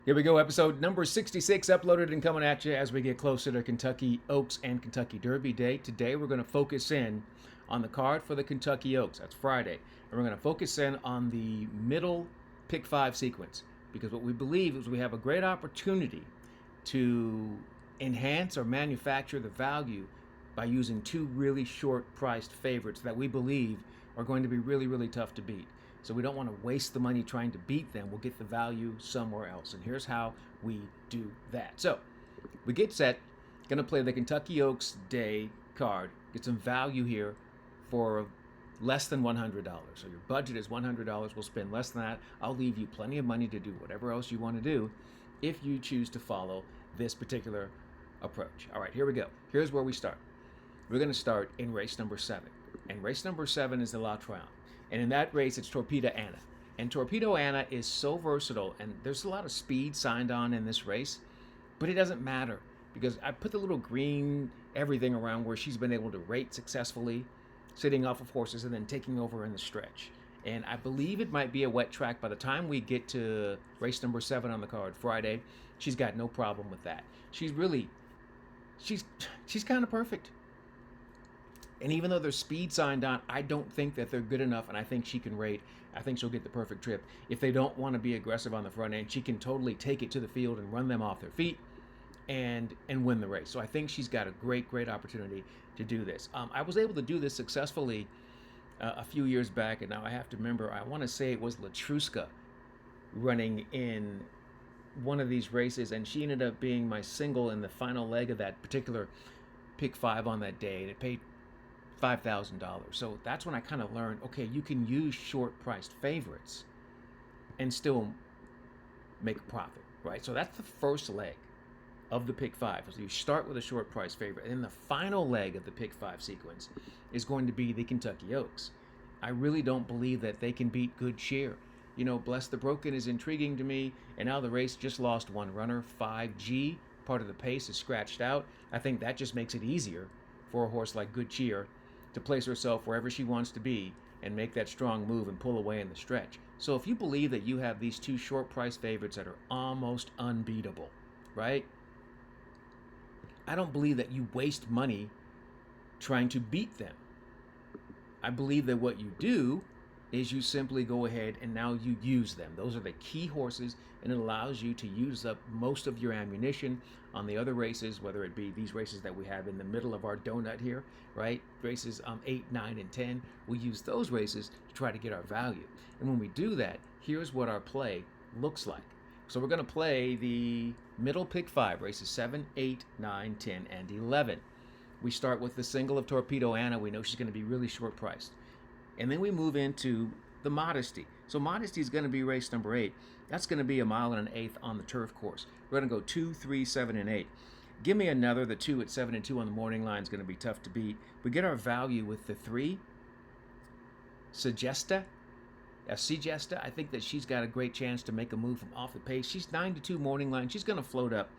Here we go, episode number 66, uploaded and coming at you as we get closer to Kentucky Oaks and Kentucky Derby Day. Today we're going to focus in on the card for the Kentucky Oaks. That's Friday. And we're going to focus in on the middle pick five sequence because what we believe is we have a great opportunity to enhance or manufacture the value by using two really short priced favorites that we believe are going to be really, really tough to beat. So we don't want to waste the money trying to beat them. We'll get the value somewhere else. And here's how we do that. So we get set, going to play the Kentucky Oaks Day card, get some value here for less than $100. So your budget is $100. We'll spend less than that. I'll leave you plenty of money to do whatever else you want to do if you choose to follow this particular approach. All right, here we go. Here's where we start. We're going to start in race number 7. And race number 7 is the La Triumph. And in that race, it's Torpedo Anna. And Torpedo Anna is so versatile, and there's a lot of speed signed on in this race, but it doesn't matter because I put the little green everything around where she's been able to rate successfully, sitting off of horses and then taking over in the stretch. And I believe it might be a wet track. By the time we get to race number 7 on the card Friday, she's got no problem with that. She's kind of perfect. And even though there's speed signed on, I don't think that they're good enough, and I think she can rate. I think she'll get the perfect trip. If they don't want to be aggressive on the front end, she can totally take it to the field and run them off their feet and win the race. So I think she's got a great opportunity to do this. I was able to do this successfully a few years back, and now I have to remember, I want to say it was Latruska running in one of these races, and she ended up being my single in the final leg of that particular pick 5 on that day, and it paid $5,000. So that's when I kind of learned, okay, you can use short-priced favorites and still make a profit, right? So that's the first leg of the pick 5. So you start with a short-price favorite, and then the final leg of the pick 5 sequence is going to be the Kentucky Oaks. I really don't believe that they can beat Good Cheer. You know, Bless the Broken is intriguing to me, and now the race just lost one runner. 5G, part of the pace, is scratched out. I think that just makes it easier for a horse like Good Cheer to place herself wherever she wants to be and make that strong move and pull away in the stretch. So if you believe that you have these two short price favorites that are almost unbeatable, right? I don't believe that you waste money trying to beat them. I believe that what you do is you simply go ahead and now you use them. Those are the key horses, and it allows you to use up most of your ammunition on the other races, whether it be these races that we have in the middle of our donut here, right? Races 8, 9, and 10. We use those races to try to get our value. And when we do that, here's what our play looks like. So we're going to play the middle pick 5, races 7, 8, 9, 10, and 11. We start with the single of Torpedo Anna. We know she's going to be really short priced. And then we move into the Modesty. So Modesty is going to be race number 8. That's going to be 1.125 miles on the turf course. We're going to go 2, 3, 7, and 8. Give me another. The 2 at 7 and 2 on the morning line is going to be tough to beat. We get our value with the 3. Segesta. I think that she's got a great chance to make a move from off the pace. She's 9 to 2 morning line. She's going to float up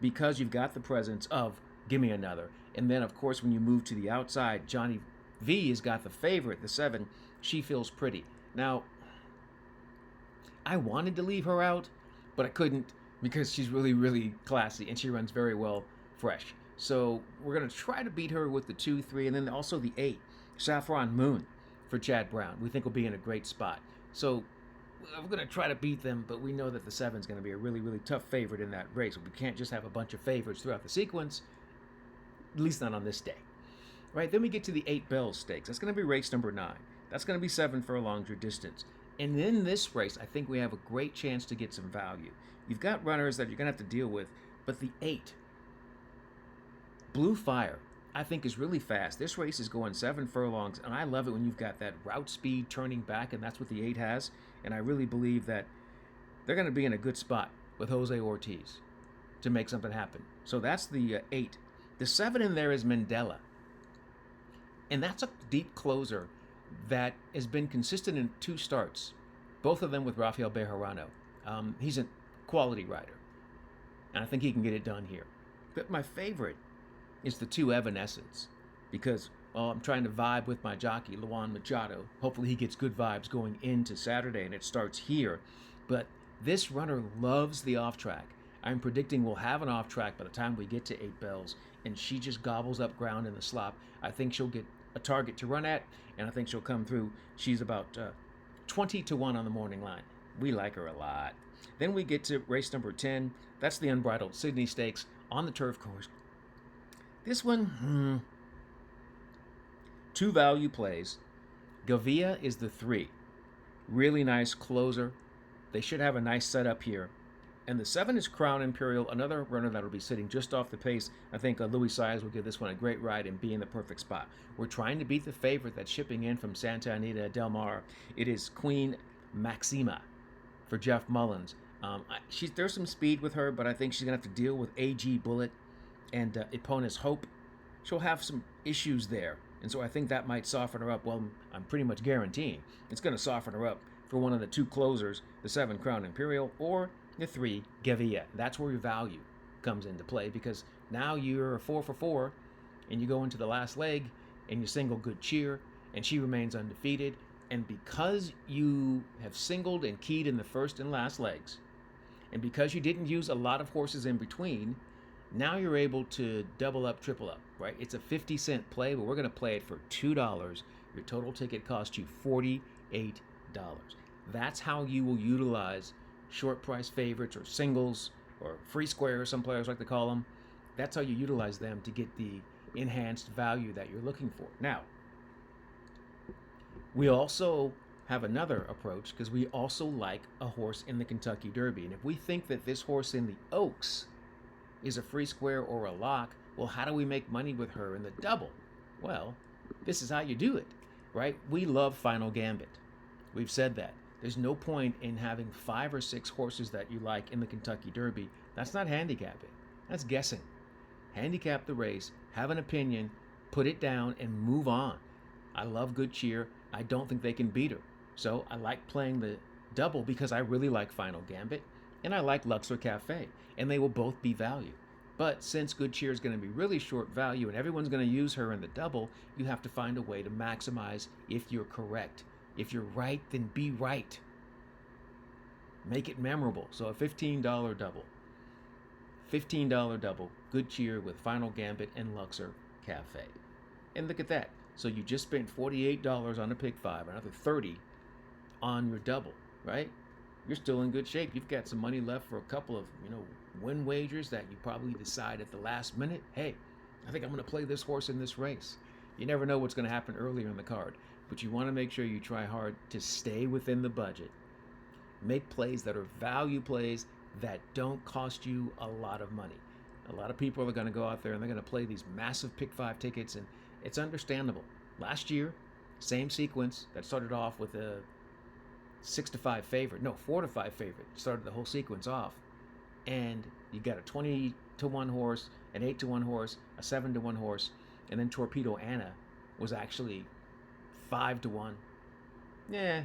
because you've got the presence of Give Me Another. And then, of course, when you move to the outside, Johnny V has got the favorite, the 7. She Feels Pretty. Now, I wanted to leave her out, but I couldn't because she's really classy and she runs very well fresh. So we're going to try to beat her with the 2, 3, and then also the 8, Saffron Moon for Chad Brown. We think we'll be in a great spot. So we're going to try to beat them, but we know that the 7 is going to be a really tough favorite in that race. We can't just have a bunch of favorites throughout the sequence, at least not on this day. Right, then we get to the 8 Bells Stakes. That's going to be race number 9. That's going to be 7 furlongs or distance. And in this race, I think we have a great chance to get some value. You've got runners that you're going to have to deal with, but the 8, Blue Fire, I think is really fast. This race is going 7 furlongs, and I love it when you've got that route speed turning back, and that's what the 8 has. And I really believe that they're going to be in a good spot with Jose Ortiz to make something happen. So that's the 8. The 7 in there is Mandela. And that's a deep closer that has been consistent in 2 starts, both of them with Rafael Bejarano. He's a quality rider, and I think he can get it done here. But my favorite is the 2 Evanescence, because I'm trying to vibe with my jockey, Luan Machado. Hopefully he gets good vibes going into Saturday, and it starts here. But This runner loves the off track. I'm predicting we'll have an off track by the time we get to 8 bells, and she just gobbles up ground in the slop. I think she'll get a target to run at, and I think she'll come through. She's about 20 to 1 on the morning line. We like her a lot. Then we get to race number 10. That's the Unbridled Sydney Stakes on the turf course. This one, 2 value plays. Gavia is the 3. Really nice closer. They should have a nice setup here. And the 7 is Crown Imperial, another runner that will be sitting just off the pace. I think Louis Saez will give this one a great ride and be in the perfect spot. We're trying to beat the favorite that's shipping in from Santa Anita Del Mar. It is Queen Maxima for Jeff Mullins. There's some speed with her, but I think she's going to have to deal with AG Bullet and Epona's Hope. She'll have some issues there. And so I think that might soften her up. Well, I'm pretty much guaranteeing it's going to soften her up for one of the 2 closers, the 7 Crown Imperial or the 3 Gavia. That's where your value comes into play, because now you're 4 for 4 and you go into the last leg and you single Good Cheer and she remains undefeated. And because you have singled and keyed in the first and last legs, and because you didn't use a lot of horses in between, now you're able to double up, triple up, right? It's a 50-cent play, but we're going to play it for $2. Your total ticket costs you $48. That's how you will utilize short price favorites or singles or free square, some players like to call them. That's how you utilize them to get the enhanced value that you're looking for. Now, we also have another approach because we also like a horse in the Kentucky Derby. And if we think that this horse in the Oaks is a free square or a lock, well, how do we make money with her in the double? Well, this is how you do it, right? We love Final Gambit. We've said that. There's no point in having 5 or 6 horses that you like in the Kentucky Derby. That's not handicapping. That's guessing. Handicap the race, have an opinion, put it down, and move on. I love Good Cheer. I don't think they can beat her. So I like playing the double because I really like Final Gambit, and I like Luxor Cafe, and they will both be value. But since Good Cheer is going to be really short value and everyone's going to use her in the double, you have to find a way to maximize if you're correct. If you're right, then be right. Make it memorable. So a $15 double. $15 double. Good Cheer with Final Gambit and Luxor Cafe. And look at that. So you just spent $48 on a pick 5, another $30 on your double, right? You're still in good shape. You've got some money left for a couple of, win wagers that you probably decide at the last minute. Hey, I think I'm going to play this horse in this race. You never know what's going to happen earlier in the card, but you want to make sure you try hard to stay within the budget. Make plays that are value plays that don't cost you a lot of money. A lot of people are going to go out there and they're going to play these massive pick 5 tickets, and it's understandable. Last year, same sequence that started off with a 6-5 favorite. No, 4-5 favorite. Started the whole sequence off. And you got a 20-1 horse, an 8-1 horse, a 7-1 horse, and then Torpedo Anna was actually 5-1. Yeah,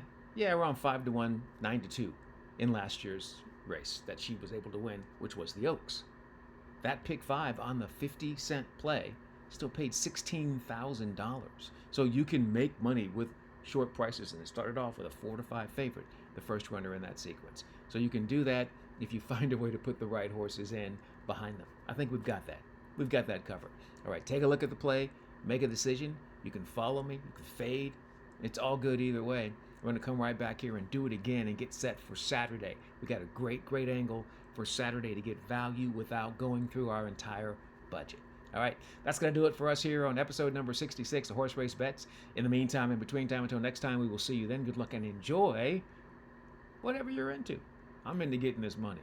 around 5-1, 9-2 in last year's race that she was able to win, which was the Oaks. That pick 5 on the 50-cent play still paid $16,000. So you can make money with short prices, and it started off with a 4-5 favorite, the first runner in that sequence. So you can do that if you find a way to put the right horses in behind them. I think we've got that. We've got that covered. All right, take a look at the play, make a decision. You can follow me, you can fade. It's all good either way. We're going to come right back here and do it again and get set for Saturday. We got a great angle for Saturday to get value without going through our entire budget. All right, that's going to do it for us here on episode number 66 of Horse Race Bets. In the meantime, in between time, until next time, we will see you then. Good luck and enjoy whatever you're into. I'm into getting this money.